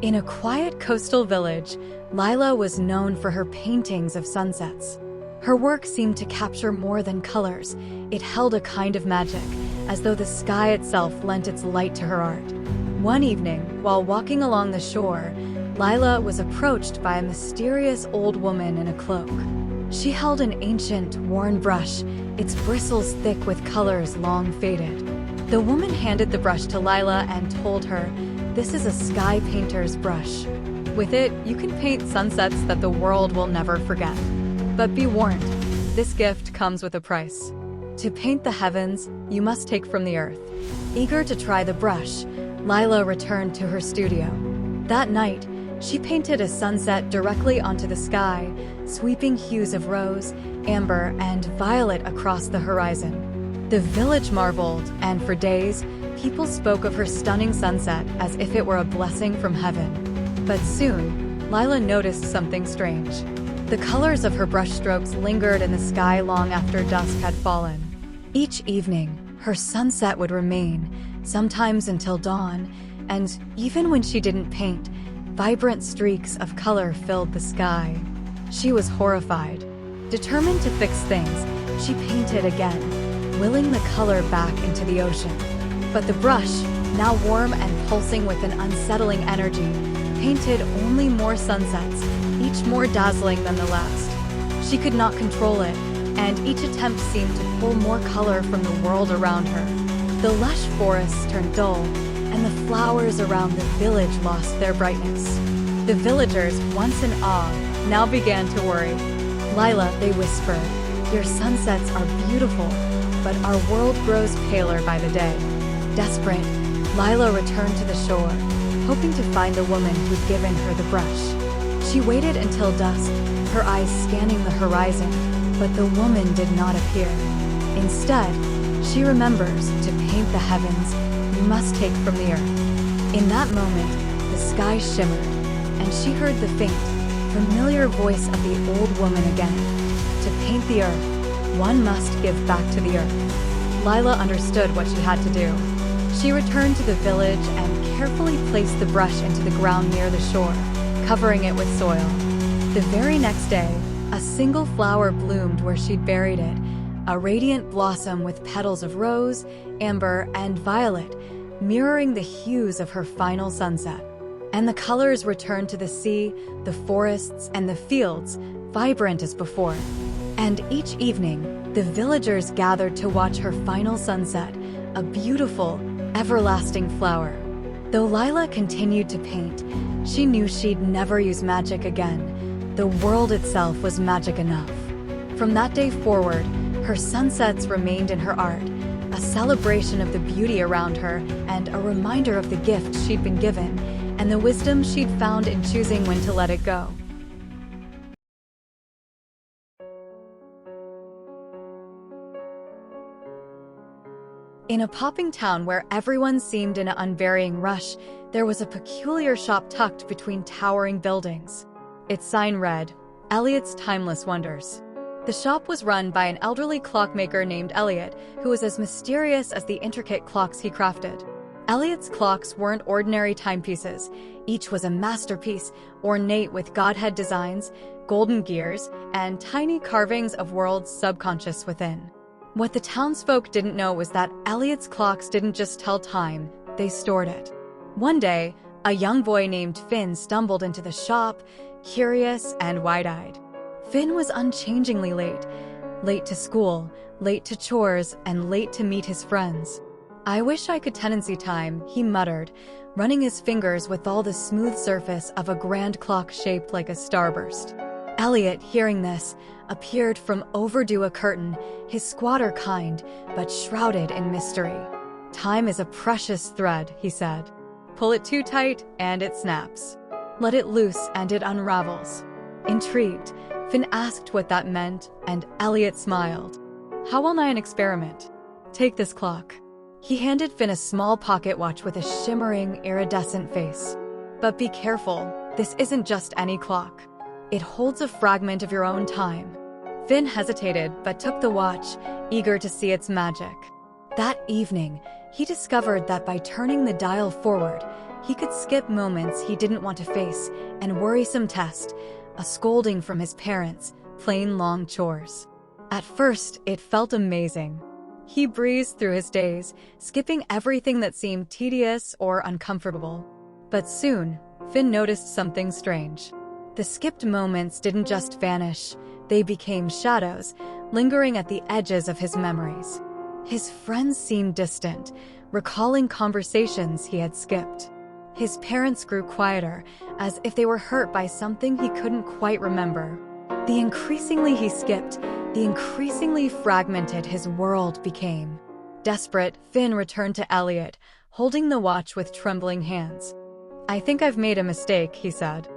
In a quiet coastal village, Lila was known for her paintings of sunsets. Her work seemed to capture more than colors. It held a kind of magic, as though the sky itself lent its light to her art. One evening, while walking along the shore, Lila was approached by a mysterious old woman in a cloak. She held an ancient, worn brush, its bristles thick with colors long faded. The woman handed the brush to Lila and told her, "This is a sky painter's brush. With it, you can paint sunsets that the world will never forget. But be warned, this gift comes with a price. To paint the heavens, you must take from the earth." Eager to try the brush, Lila returned to her studio. That night, she painted a sunset directly onto the sky, sweeping hues of rose, amber, and violet across the horizon. The village marveled, and for days, people spoke of her stunning sunset as if it were a blessing from heaven. But soon, Lila noticed something strange. The colors of her brushstrokes lingered in the sky long after dusk had fallen. Each evening, her sunset would remain, sometimes until dawn, and even when she didn't paint, vibrant streaks of color filled the sky. She was horrified. Determined to fix things, she painted again, willing the color back into the ocean. But the brush, now warm and pulsing with an unsettling energy, painted only more sunsets, each more dazzling than the last. She could not control it, and each attempt seemed to pull more color from the world around her. The lush forests turned dull, and the flowers around the village lost their brightness. The villagers, once in awe, now began to worry. "Lila," they whispered, "your sunsets are beautiful, but our world grows paler by the day." Desperate, Lila returned to the shore, hoping to find the woman who'd given her the brush. She waited until dusk, her eyes scanning the horizon, but the woman did not appear. Instead, she remembers, "To paint the heavens, you must take from the earth." In that moment, the sky shimmered, and she heard the faint, familiar voice of the old woman again. "To paint the earth, one must give back to the earth." Lila understood what she had to do. She returned to the village and carefully placed the brush into the ground near the shore, covering it with soil. The very next day, a single flower bloomed where she'd buried it, a radiant blossom with petals of rose, amber, and violet, mirroring the hues of her final sunset. And the colors returned to the sea, the forests, and the fields, vibrant as before. And each evening, the villagers gathered to watch her final sunset, a beautiful, everlasting flower. Though Lila continued to paint, she knew she'd never use magic again. The world itself was magic enough. From that day forward, her sunsets remained in her art, a celebration of the beauty around her and a reminder of the gift she'd been given and the wisdom she'd found in choosing when to let it go. In a popping town where everyone seemed in an unvarying rush, there was a peculiar shop tucked between towering buildings. Its sign read, "Elliot's Timeless Wonders." The shop was run by an elderly clockmaker named Elliot, who was as mysterious as the intricate clocks he crafted. Elliot's clocks weren't ordinary timepieces. Each was a masterpiece, ornate with godhead designs, golden gears, and tiny carvings of worlds subconscious within. What the townsfolk didn't know was that Elliot's clocks didn't just tell time, they stored it. One day, a young boy named Finn stumbled into the shop, curious and wide-eyed. Finn was unchangingly late. Late to school, late to chores, and late to meet his friends. "I wish I could tenancy time," he muttered, running his fingers with all the smooth surface of a grand clock shaped like a starburst. Elliot, hearing this, appeared from overdue a curtain, his squatter kind, but shrouded in mystery. "Time is a precious thread," he said. "Pull it too tight, and it snaps. Let it loose, and it unravels." Intrigued, Finn asked what that meant, and Elliot smiled. "How well nigh an experiment? Take this clock." He handed Finn a small pocket watch with a shimmering, iridescent face. "But be careful, this isn't just any clock. It holds a fragment of your own time." Finn hesitated, but took the watch, eager to see its magic. That evening, he discovered that by turning the dial forward, He could skip moments he didn't want to face, and worrisome tests, a scolding from his parents, plain long chores. At first, it felt amazing. He breezed through his days, skipping everything that seemed tedious or uncomfortable. But soon, Finn noticed something strange. The skipped moments didn't just vanish, they became shadows, lingering at the edges of his memories. His friends seemed distant, recalling conversations he had skipped. His parents grew quieter, as if they were hurt by something he couldn't quite remember. The increasingly he skipped, the increasingly fragmented his world became. Desperate, Finn returned to Elliot, holding the watch with trembling hands. "I think I've made a mistake," he said.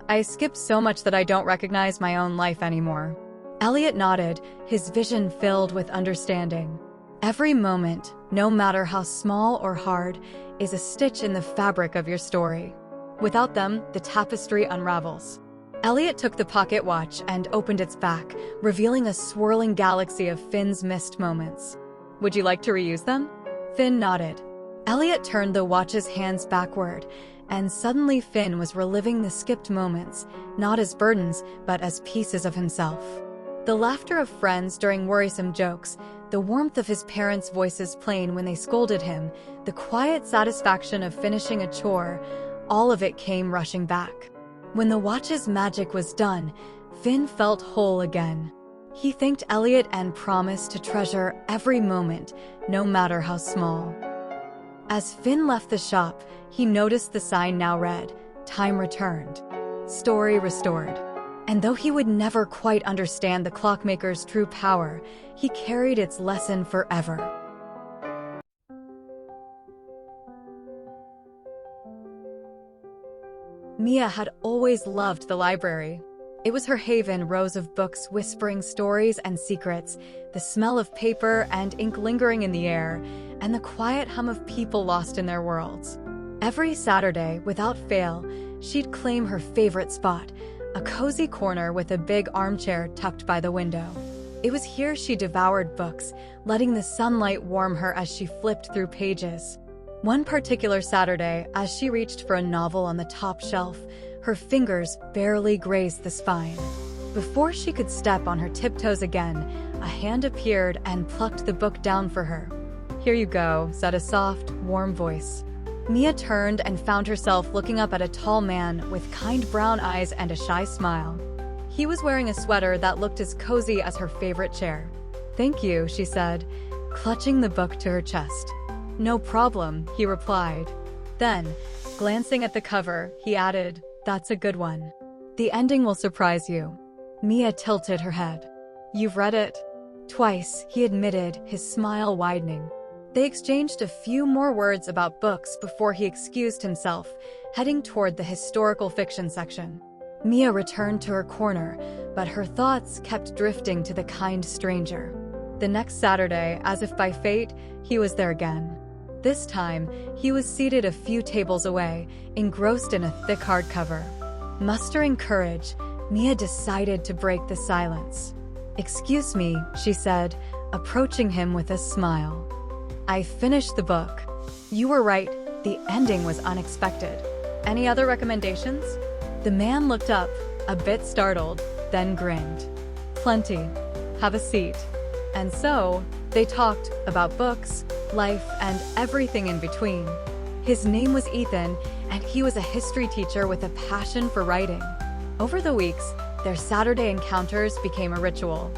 "I skipped so much that I don't recognize my own life anymore." Elliot nodded, his vision filled with understanding. Every moment, no matter how small or hard, is a stitch in the fabric of your story. Without them, the tapestry unravels. Elliot took the pocket watch and opened its back, revealing a swirling galaxy of Finn's missed moments. "Would you like to reuse them?" Finn nodded. Elliot turned the watch's hands backward, and suddenly Finn was reliving the skipped moments, not as burdens, but as pieces of himself. The laughter of friends during worrisome jokes, the warmth of his parents' voices plain when they scolded him, the quiet satisfaction of finishing a chore, all of it came rushing back. When the watch's magic was done, Finn felt whole again. He thanked Elliot and promised to treasure every moment, no matter how small. As Finn left the shop, he noticed the sign now read, "Time returned. Story restored." And though he would never quite understand the clockmaker's true power, he carried its lesson forever. Mia had always loved the library. It was her haven, rows of books whispering stories and secrets, the smell of paper and ink lingering in the air, and the quiet hum of people lost in their worlds. Every Saturday, without fail, she'd claim her favorite spot, a cozy corner with a big armchair tucked by the window. It was here she devoured books, letting the sunlight warm her as she flipped through pages. One particular Saturday, as she reached for a novel on the top shelf, her fingers barely grazed the spine. Before she could step on her tiptoes again, a hand appeared and plucked the book down for her. "Here you go," said a soft, warm voice. Mia turned and found herself looking up at a tall man with kind brown eyes and a shy smile. He was wearing a sweater that looked as cozy as her favorite chair. "Thank you," she said, clutching the book to her chest. "No problem," he replied. Then, glancing at the cover, he added, "That's a good one. The ending will surprise you." Mia tilted her head. "You've read it?" "Twice," he admitted, his smile widening. They exchanged a few more words about books before he excused himself, heading toward the historical fiction section. Mia returned to her corner, but her thoughts kept drifting to the kind stranger. The next Saturday, as if by fate, he was there again. This time, he was seated a few tables away, engrossed in a thick hardcover. Mustering courage, Mia decided to break the silence. "Excuse me," she said, approaching him with a smile. "I finished the book." "You were right, the ending was unexpected. Any other recommendations?" The man looked up, a bit startled, then grinned. "Plenty. Have a seat." And so, they talked about books, life, and everything in between. His name was Ethan, and he was a history teacher with a passion for writing. Over the weeks, their Saturday encounters became a ritual.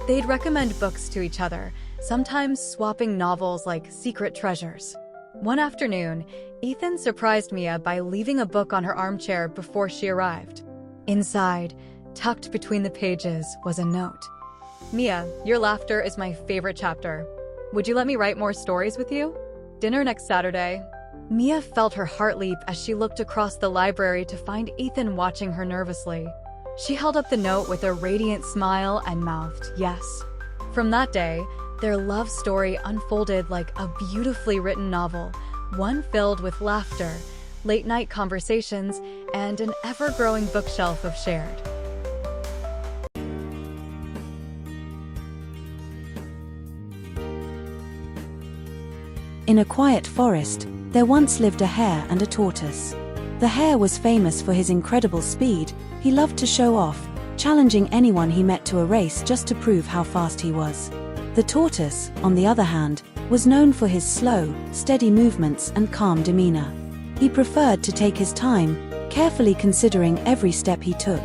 They'd recommend books to each other, sometimes swapping novels like secret treasures. One afternoon, Ethan surprised Mia by leaving a book on her armchair before she arrived. Inside, tucked between the pages, was a note. "Mia, your laughter is my favorite chapter. Would you let me write more stories with you? Dinner next Saturday." Mia felt her heart leap as she looked across the library to find Ethan watching her nervously. She held up the note with a radiant smile and mouthed, "Yes." From that day, their love story unfolded like a beautifully written novel, one filled with laughter, late-night conversations, and an ever-growing bookshelf of shared. In a quiet forest, there once lived a hare and a tortoise. The hare was famous for his incredible speed. He loved to show off, challenging anyone he met to a race just to prove how fast he was. The tortoise, on the other hand, was known for his slow, steady movements and calm demeanor. He preferred to take his time, carefully considering every step he took.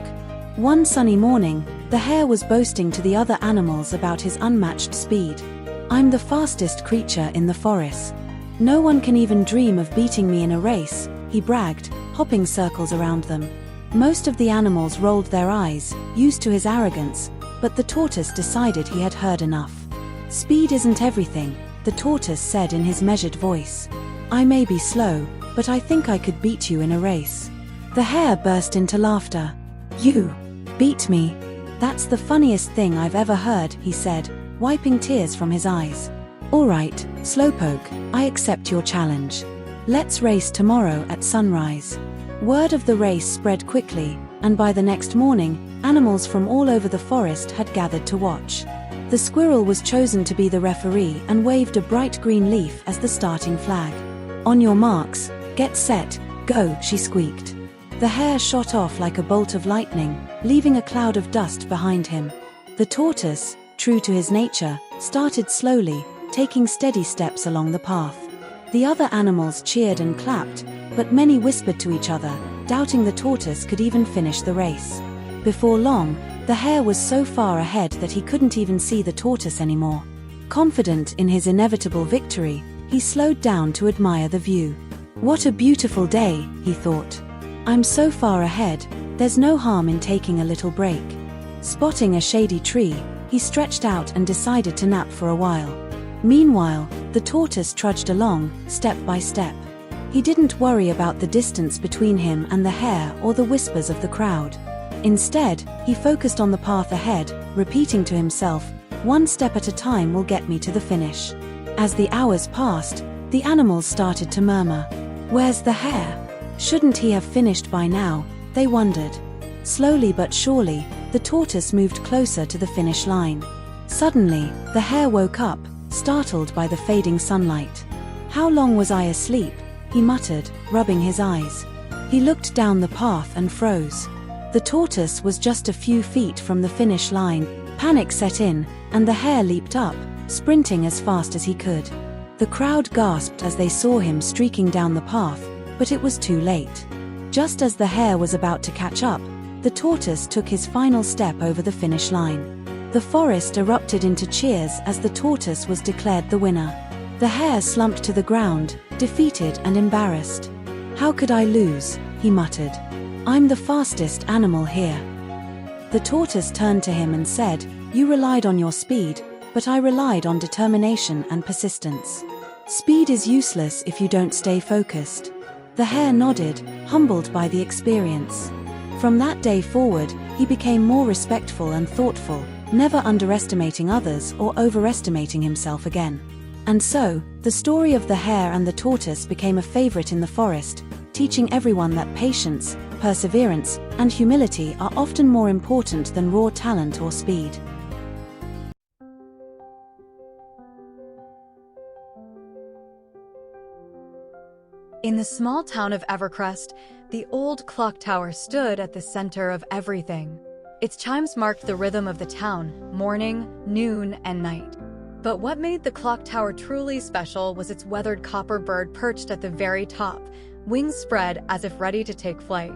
One sunny morning, the hare was boasting to the other animals about his unmatched speed. "I'm the fastest creature in the forest. No one can even dream of beating me in a race," he bragged, hopping circles around them. Most of the animals rolled their eyes, used to his arrogance, but the tortoise decided he had heard enough. "Speed isn't everything," the tortoise said in his measured voice. "I may be slow, but I think I could beat you in a race." The hare burst into laughter. "You beat me? That's the funniest thing I've ever heard," he said, wiping tears from his eyes. "All right, Slowpoke, I accept your challenge. Let's race tomorrow at sunrise." Word of the race spread quickly, and by the next morning, animals from all over the forest had gathered to watch. The squirrel was chosen to be the referee and waved a bright green leaf as the starting flag. "On your marks, get set, go," she squeaked. The hare shot off like a bolt of lightning, leaving a cloud of dust behind him. The tortoise, true to his nature, started slowly, taking steady steps along the path. The other animals cheered and clapped, but many whispered to each other, doubting the tortoise could even finish the race. Before long, the hare was so far ahead that he couldn't even see the tortoise anymore. Confident in his inevitable victory, he slowed down to admire the view. "What a beautiful day," he thought. "I'm so far ahead, there's no harm in taking a little break." Spotting a shady tree, he stretched out and decided to nap for a while. Meanwhile, the tortoise trudged along, step by step. He didn't worry about the distance between him and the hare or the whispers of the crowd. Instead, he focused on the path ahead, repeating to himself, "One step at a time will get me to the finish." As the hours passed, the animals started to murmur. "Where's the hare? Shouldn't he have finished by now?" they wondered. Slowly but surely, the tortoise moved closer to the finish line. Suddenly, the hare woke up, startled by the fading sunlight. "How long was I asleep?" he muttered, rubbing his eyes. He looked down the path and froze. The tortoise was just a few feet from the finish line. Panic set in, and the hare leaped up, sprinting as fast as he could. The crowd gasped as they saw him streaking down the path, but it was too late. Just as the hare was about to catch up, the tortoise took his final step over the finish line. The forest erupted into cheers as the tortoise was declared the winner. The hare slumped to the ground, defeated and embarrassed. "How could I lose?" he muttered. "I'm the fastest animal here." The tortoise turned to him and said, "You relied on your speed, but I relied on determination and persistence. Speed is useless if you don't stay focused." The hare nodded, humbled by the experience. From that day forward, he became more respectful and thoughtful, never underestimating others or overestimating himself again. And so, the story of the hare and the tortoise became a favorite in the forest, teaching everyone that patience, perseverance, and humility are often more important than raw talent or speed. In the small town of Evercrest, the old clock tower stood at the center of everything. Its chimes marked the rhythm of the town, morning, noon, and night. But what made the clock tower truly special was its weathered copper bird perched at the very top, wings spread as if ready to take flight.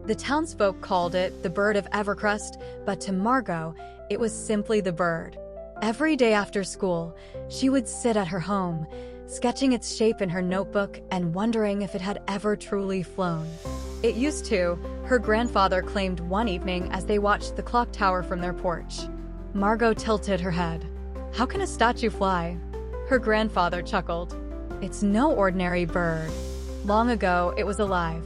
The townsfolk called it the bird of Evercrest, but to Margot, it was simply the bird. Every day after school, she would sit at her home, sketching its shape in her notebook and wondering if it had ever truly flown. It used to, her grandfather claimed one evening as they watched the clock tower from their porch. Margot tilted her head. "How can a statue fly?" Her grandfather chuckled. "It's no ordinary bird. Long ago, it was alive.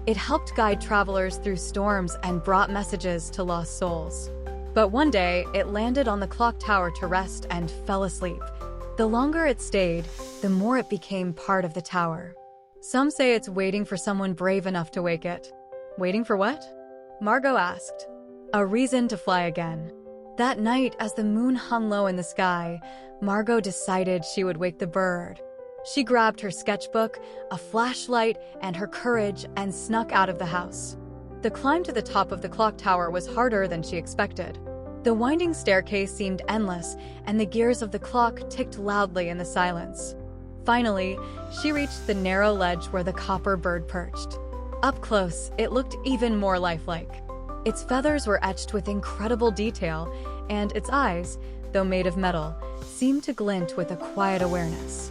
It helped guide travelers through storms and brought messages to lost souls. But one day, it landed on the clock tower to rest and fell asleep. The longer it stayed, the more it became part of the tower. Some say it's waiting for someone brave enough to wake it." "Waiting for what?" Margot asked. "A reason to fly again." That night, as the moon hung low in the sky, Margot decided she would wake the bird. She grabbed her sketchbook, a flashlight, and her courage and snuck out of the house. The climb to the top of the clock tower was harder than she expected. The winding staircase seemed endless, and the gears of the clock ticked loudly in the silence. Finally, she reached the narrow ledge where the copper bird perched. Up close, it looked even more lifelike. Its feathers were etched with incredible detail, and its eyes, though made of metal, seemed to glint with a quiet awareness.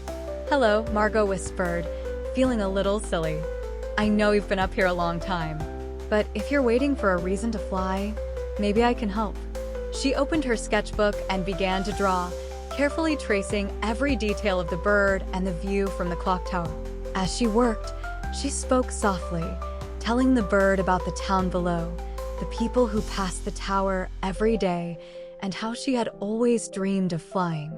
"Hello," Margot whispered, feeling a little silly. "I know you've been up here a long time, but if you're waiting for a reason to fly, maybe I can help." She opened her sketchbook and began to draw, carefully tracing every detail of the bird and the view from the clock tower. As she worked, she spoke softly, telling the bird about the town below, the people who passed the tower every day, and how she had always dreamed of flying.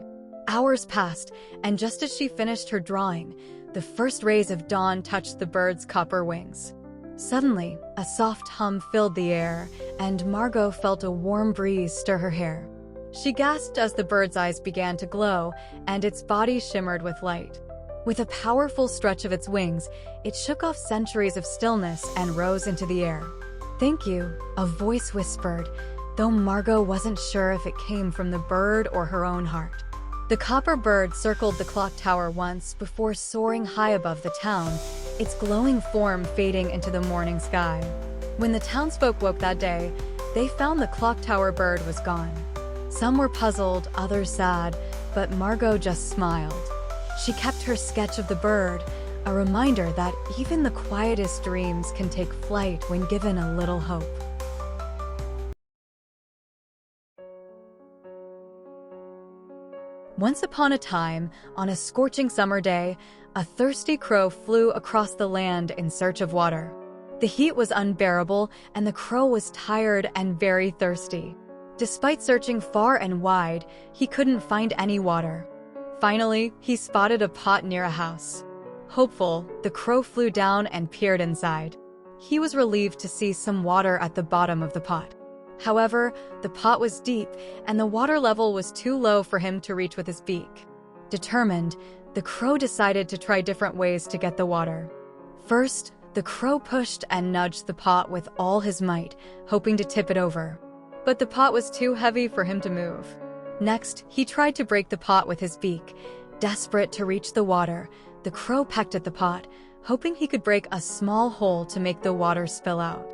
Hours passed, and just as she finished her drawing, the first rays of dawn touched the bird's copper wings. Suddenly, a soft hum filled the air, and Margot felt a warm breeze stir her hair. She gasped as the bird's eyes began to glow, and its body shimmered with light. With a powerful stretch of its wings, it shook off centuries of stillness and rose into the air. "Thank you," a voice whispered, though Margot wasn't sure if it came from the bird or her own heart. The copper bird circled the clock tower once before soaring high above the town, its glowing form fading into the morning sky. When the townsfolk woke that day, they found the clock tower bird was gone. Some were puzzled, others sad, but Margot just smiled. She kept her sketch of the bird, a reminder that even the quietest dreams can take flight when given a little hope. Once upon a time, on a scorching summer day, a thirsty crow flew across the land in search of water. The heat was unbearable, and the crow was tired and very thirsty. Despite searching far and wide, he couldn't find any water. Finally, he spotted a pot near a house. Hopeful, the crow flew down and peered inside. He was relieved to see some water at the bottom of the pot. However, the pot was deep, and the water level was too low for him to reach with his beak. Determined, the crow decided to try different ways to get the water. First, the crow pushed and nudged the pot with all his might, hoping to tip it over. But the pot was too heavy for him to move. Next, he tried to break the pot with his beak. Desperate to reach the water, the crow pecked at the pot, hoping he could break a small hole to make the water spill out.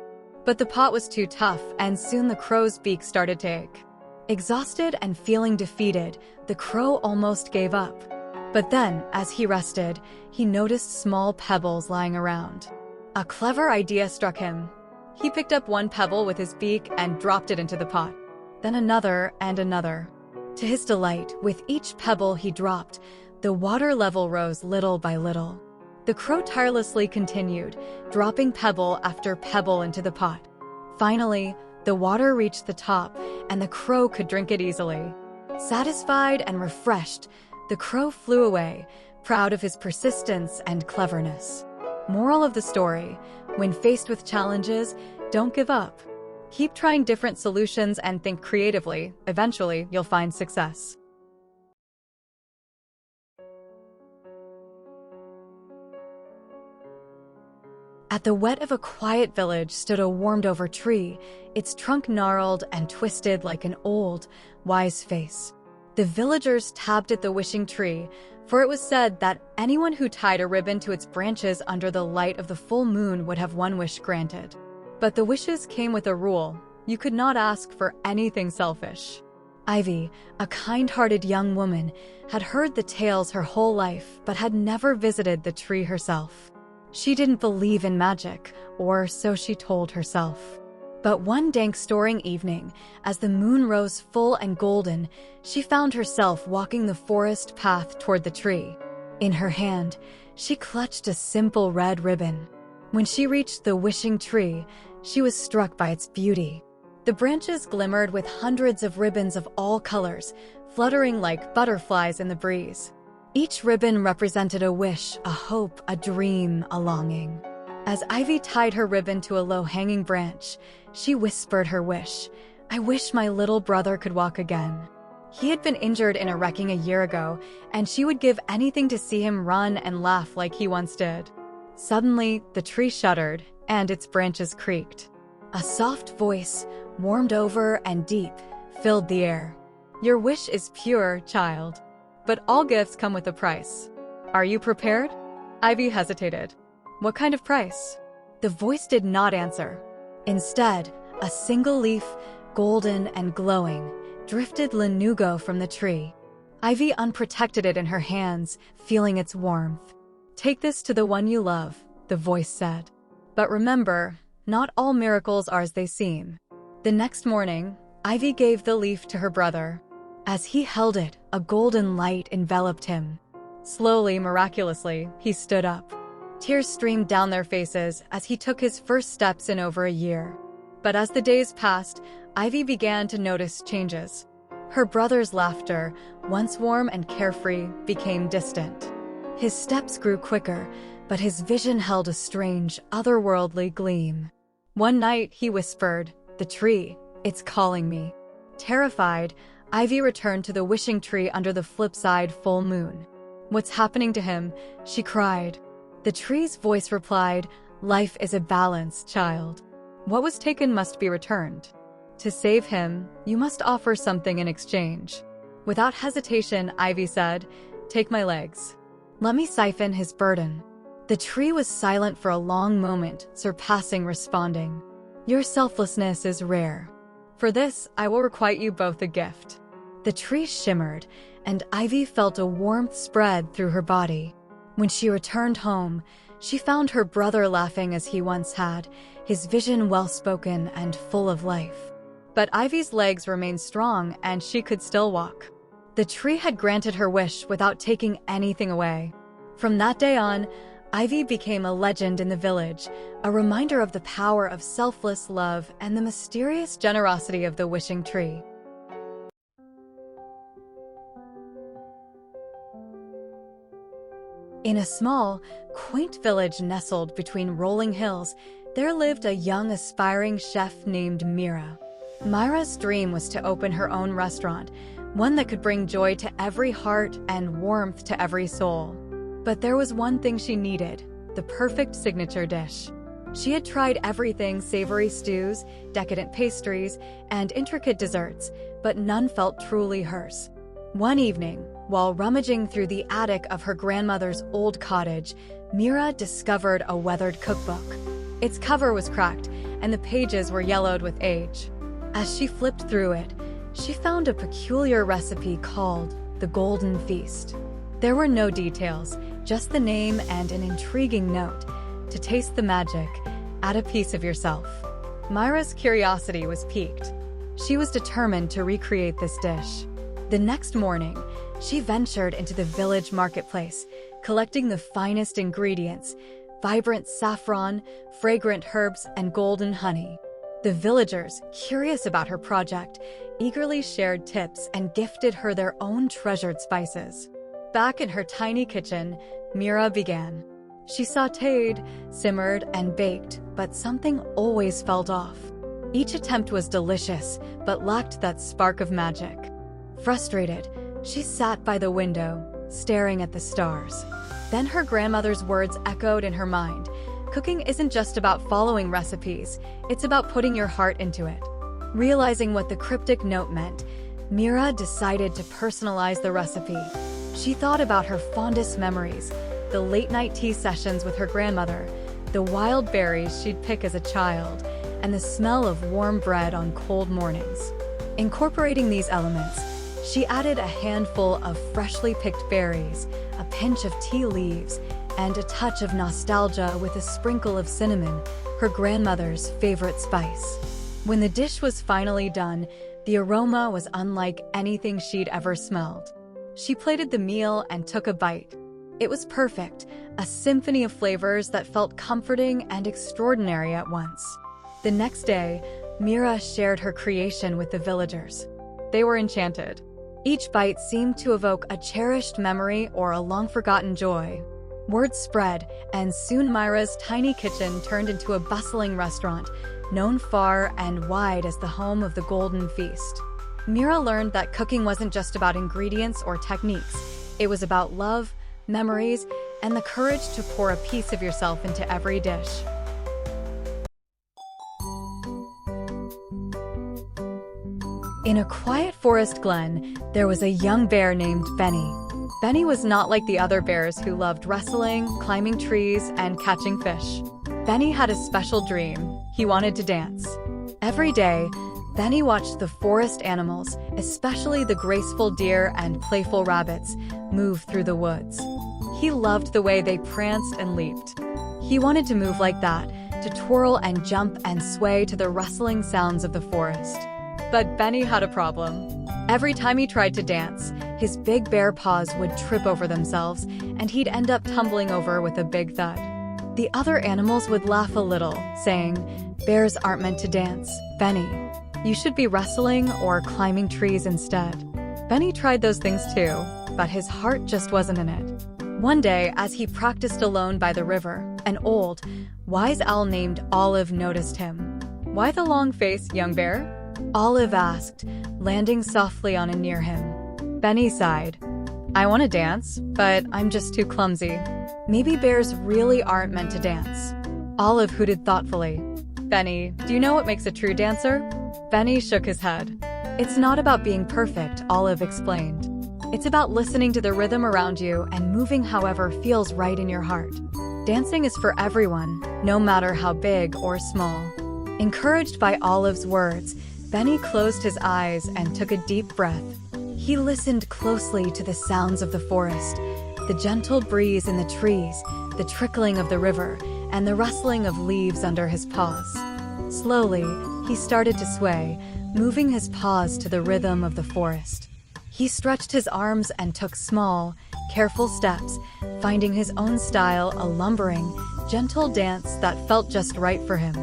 But the pot was too tough, and soon the crow's beak started to ache. Exhausted and feeling defeated, the crow almost gave up. But then, as he rested, he noticed small pebbles lying around. A clever idea struck him. He picked up one pebble with his beak and dropped it into the pot. Then another and another. To his delight, with each pebble he dropped, the water level rose little by little. The crow tirelessly continued, dropping pebble after pebble into the pot. Finally, the water reached the top, and the crow could drink it easily. Satisfied and refreshed, the crow flew away, proud of his persistence and cleverness. Moral of the story: when faced with challenges, don't give up. Keep trying different solutions and think creatively. Eventually, you'll find success. At the wet of a quiet village stood a warmed-over tree, its trunk gnarled and twisted like an old, wise face. The villagers tapped at the wishing tree, for it was said that anyone who tied a ribbon to its branches under the light of the full moon would have one wish granted. But the wishes came with a rule: you could not ask for anything selfish. Ivy, a kind-hearted young woman, had heard the tales her whole life but had never visited the tree herself. She didn't believe in magic, or so she told herself. But one dank storing evening, as the moon rose full and golden, she found herself walking the forest path toward the tree. In her hand, she clutched a simple red ribbon. When she reached the wishing tree, she was struck by its beauty. The branches glimmered with hundreds of ribbons of all colors, fluttering like butterflies in the breeze. Each ribbon represented a wish, a hope, a dream, a longing. As Ivy tied her ribbon to a low-hanging branch, she whispered her wish: "I wish my little brother could walk again." He had been injured in a wrecking a year ago, and she would give anything to see him run and laugh like he once did. Suddenly, the tree shuddered, and its branches creaked. A soft voice, warmed over and deep, filled the air. "Your wish is pure, child. But all gifts come with a price. Are you prepared?" Ivy hesitated. "What kind of price?" The voice did not answer. Instead, a single leaf, golden and glowing, drifted lanugo from the tree. Ivy unprotected it in her hands, feeling its warmth. "Take this to the one you love," the voice said. "But remember, not all miracles are as they seem." The next morning, Ivy gave the leaf to her brother. As he held it, a golden light enveloped him. Slowly, miraculously, he stood up. Tears streamed down their faces as he took his first steps in over a year. But as the days passed, Ivy began to notice changes. Her brother's laughter, once warm and carefree, became distant. His steps grew quicker, but his vision held a strange, otherworldly gleam. One night, he whispered, "The tree, it's calling me." Terrified, Ivy returned to the wishing tree under the flipside full moon. "What's happening to him?" she cried. The tree's voice replied, "Life is a balance, child. What was taken must be returned. To save him, you must offer something in exchange." Without hesitation, Ivy said, "Take my legs. Let me siphon his burden." The tree was silent for a long moment, surpassing responding. "Your selflessness is rare. For this, I will requite you both a gift." The tree shimmered, and Ivy felt a warmth spread through her body. When she returned home, she found her brother laughing as he once had, his vision well-spoken and full of life. But Ivy's legs remained strong, and she could still walk. The tree had granted her wish without taking anything away. From that day on, Ivy became a legend in the village, a reminder of the power of selfless love and the mysterious generosity of the wishing tree. In a small, quaint village nestled between rolling hills, there lived a young aspiring chef named Mira. Myra's dream was to open her own restaurant, one that could bring joy to every heart and warmth to every soul. But there was one thing she needed, the perfect signature dish. She had tried everything: savory stews, decadent pastries, and intricate desserts, but none felt truly hers. One evening, while rummaging through the attic of her grandmother's old cottage, Mira discovered a weathered cookbook. Its cover was cracked, and the pages were yellowed with age. As she flipped through it, she found a peculiar recipe called the Golden Feast. There were no details, just the name and an intriguing note: to taste the magic, add a piece of yourself. Myra's curiosity was piqued. She was determined to recreate this dish. The next morning, she ventured into the village marketplace, collecting the finest ingredients: vibrant saffron, fragrant herbs, and golden honey. The villagers, curious about her project, eagerly shared tips and gifted her their own treasured spices. Back in her tiny kitchen, Mira began. She sautéed, simmered, and baked, but something always felt off. Each attempt was delicious, but lacked that spark of magic. Frustrated, she sat by the window, staring at the stars. Then her grandmother's words echoed in her mind. Cooking isn't just about following recipes, it's about putting your heart into it. Realizing what the cryptic note meant, Mira decided to personalize the recipe. She thought about her fondest memories: the late-night tea sessions with her grandmother, the wild berries she'd pick as a child, and the smell of warm bread on cold mornings. Incorporating these elements, she added a handful of freshly picked berries, a pinch of tea leaves, and a touch of nostalgia with a sprinkle of cinnamon, her grandmother's favorite spice. When the dish was finally done, the aroma was unlike anything she'd ever smelled. She plated the meal and took a bite. It was perfect, a symphony of flavors that felt comforting and extraordinary at once. The next day, Mira shared her creation with the villagers. They were enchanted. Each bite seemed to evoke a cherished memory or a long-forgotten joy. Word spread, and soon Myra's tiny kitchen turned into a bustling restaurant, known far and wide as the home of the Golden Feast. Mira learned that cooking wasn't just about ingredients or techniques. It was about love, memories, and the courage to pour a piece of yourself into every dish. In a quiet forest glen, there was a young bear named Benny. Benny was not like the other bears who loved wrestling, climbing trees, and catching fish. Benny had a special dream. He wanted to dance. Every day, Benny watched the forest animals, especially the graceful deer and playful rabbits, move through the woods. He loved the way they pranced and leaped. He wanted to move like that, to twirl and jump and sway to the rustling sounds of the forest. But Benny had a problem. Every time he tried to dance, his big bear paws would trip over themselves, and he'd end up tumbling over with a big thud. The other animals would laugh a little, saying, "Bears aren't meant to dance, Benny. You should be wrestling or climbing trees instead." Benny tried those things too, but his heart just wasn't in it. One day, as he practiced alone by the river, an old, wise owl named Olive noticed him. "Why the long face, young bear?" Olive asked, landing softly on and near him. Benny sighed. "I want to dance, but I'm just too clumsy. Maybe bears really aren't meant to dance." Olive hooted thoughtfully. "Benny, do you know what makes a true dancer?" Benny shook his head. "It's not about being perfect," Olive explained. "It's about listening to the rhythm around you and moving however feels right in your heart. Dancing is for everyone, no matter how big or small." Encouraged by Olive's words, Benny closed his eyes and took a deep breath. He listened closely to the sounds of the forest, the gentle breeze in the trees, the trickling of the river, and the rustling of leaves under his paws. Slowly, he started to sway, moving his paws to the rhythm of the forest. He stretched his arms and took small, careful steps, finding his own style, a lumbering, gentle dance that felt just right for him.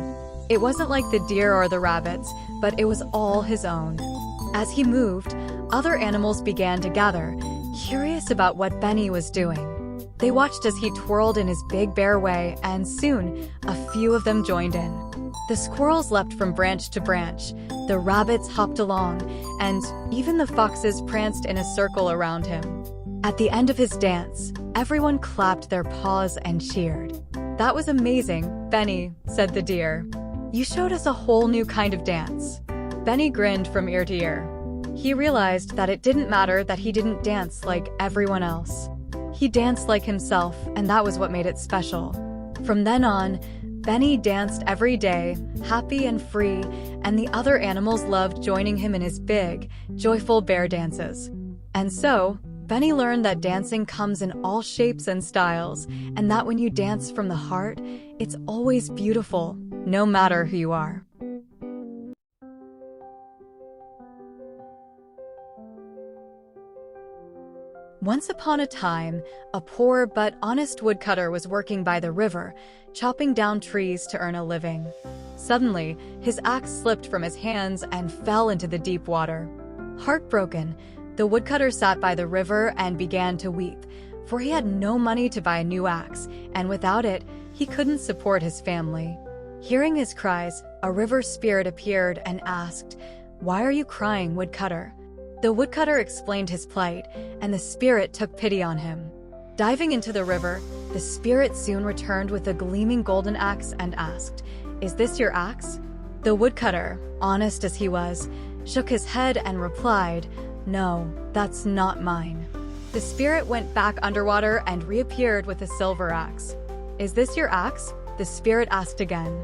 It wasn't like the deer or the rabbits, but it was all his own. As he moved, other animals began to gather, curious about what Benny was doing. They watched as he twirled in his big bear way, and soon, a few of them joined in. The squirrels leapt from branch to branch, the rabbits hopped along, and even the foxes pranced in a circle around him. At the end of his dance, everyone clapped their paws and cheered. "That was amazing, Benny," said the deer. "You showed us a whole new kind of dance." Benny grinned from ear to ear. He realized that it didn't matter that he didn't dance like everyone else. He danced like himself, and that was what made it special. From then on, Benny danced every day, happy and free, and the other animals loved joining him in his big, joyful bear dances. And so, Benny learned that dancing comes in all shapes and styles, and that when you dance from the heart, it's always beautiful, no matter who you are. Once upon a time, a poor but honest woodcutter was working by the river, chopping down trees to earn a living. Suddenly, his axe slipped from his hands and fell into the deep water. Heartbroken, the woodcutter sat by the river and began to weep, for he had no money to buy a new axe, and without it, he couldn't support his family. Hearing his cries, a river spirit appeared and asked, "Why are you crying, woodcutter?" The woodcutter explained his plight, and the spirit took pity on him. Diving into the river, the spirit soon returned with a gleaming golden axe and asked, "Is this your axe?" The woodcutter, honest as he was, shook his head and replied, "No, that's not mine." The spirit went back underwater and reappeared with a silver axe. "Is this your axe?" the spirit asked again.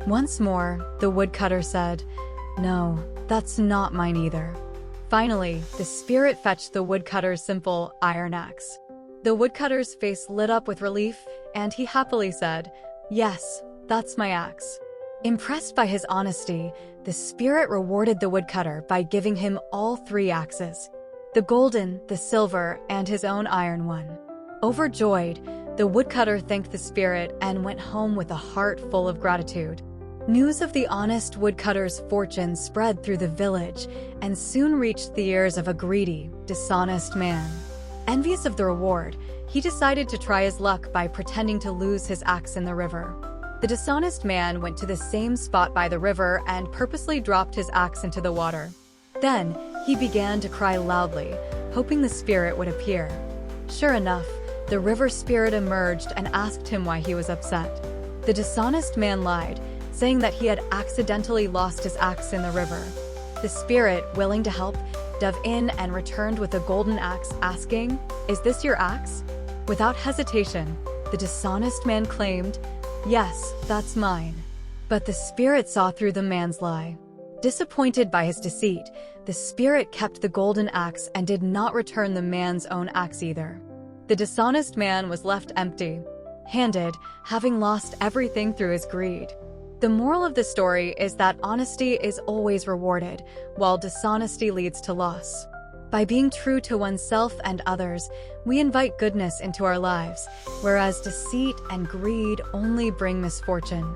Once more, the woodcutter said, "No, that's not mine either." Finally, the spirit fetched the woodcutter's simple iron axe. The woodcutter's face lit up with relief, and he happily said, "Yes, that's my axe." Impressed by his honesty, the spirit rewarded the woodcutter by giving him all three axes: the golden, the silver, and his own iron one. Overjoyed, the woodcutter thanked the spirit and went home with a heart full of gratitude. News of the honest woodcutter's fortune spread through the village and soon reached the ears of a greedy, dishonest man. Envious of the reward, he decided to try his luck by pretending to lose his axe in the river. The dishonest man went to the same spot by the river and purposely dropped his axe into the water. Then, He began to cry loudly, hoping the spirit would appear. Sure enough, the river spirit emerged and asked him why he was upset. The dishonest man lied, saying that he had accidentally lost his axe in the river. The spirit, willing to help, dove in and returned with a golden axe, asking, "Is this your axe?" Without hesitation, the dishonest man claimed, "Yes, that's mine." But the spirit saw through the man's lie. Disappointed by his deceit, the spirit kept the golden axe and did not return the man's own axe either. The dishonest man was left empty-handed, having lost everything through his greed. The moral of the story is that honesty is always rewarded, while dishonesty leads to loss. By being true to oneself and others, we invite goodness into our lives, whereas deceit and greed only bring misfortune.